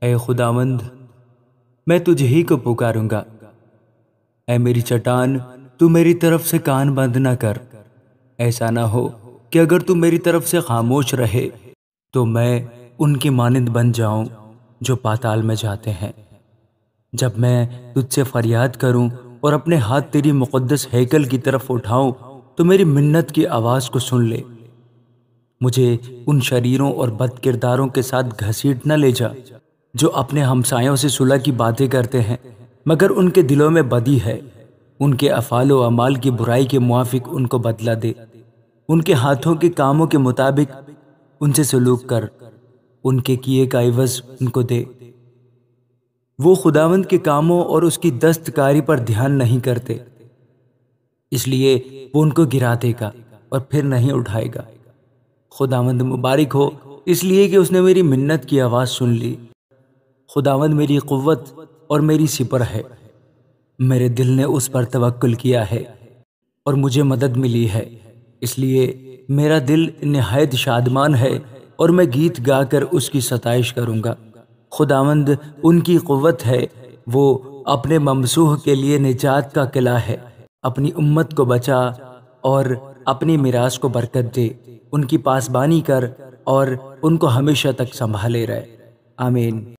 اے خداوند، میں تجھ ہی کو پکاروں گا۔ اے میری چٹان، تو میری طرف سے کان بند نہ کر۔ ایسا نہ ہو کہ اگر تو میری طرف سے خاموش رہے تو میں ان کی مانند بن جاؤں جو پاتال میں جاتے ہیں۔ جب میں تجھ سے فریاد کروں اور اپنے ہاتھ تیری مقدس ہیکل کی طرف اٹھاؤں تو میری منت کی آواز کو سن لے۔ مجھے ان شریروں اور بد کرداروں کے ساتھ گھسیٹ نہ لے جا جو اپنے ہمسایوں سے صلح کی باتیں کرتے ہیں مگر ان کے دلوں میں بدی ہے۔ ان کے افعال و اعمال کی برائی کے موافق ان کو بدلہ دے۔ ان کے ہاتھوں کے کاموں کے مطابق ان سے سلوک کر، ان کے کیے کا عوض ان کو دے۔ وہ خداوند کے کاموں اور اس کی دستکاری پر دھیان نہیں کرتے، اس لیے وہ ان کو گرا دے گا اور پھر نہیں اٹھائے گا۔ خداوند مبارک ہو، اس لیے کہ اس نے میری منت کی آواز سن لی۔ خداوند میری قوت اور میری سپر ہے، میرے دل نے اس پر توکل کیا ہے اور مجھے مدد ملی ہے، اس لیے میرا دل نہایت شادمان ہے اور میں گیت گا کر اس کی ستائش کروں گا۔ خداوند ان کی قوت ہے، وہ اپنے ممسوح کے لیے نجات کا قلعہ ہے۔ اپنی امت کو بچا اور اپنی میراث کو برکت دے، ان کی پاسبانی کر اور ان کو ہمیشہ تک سنبھالے رہے۔ آمین۔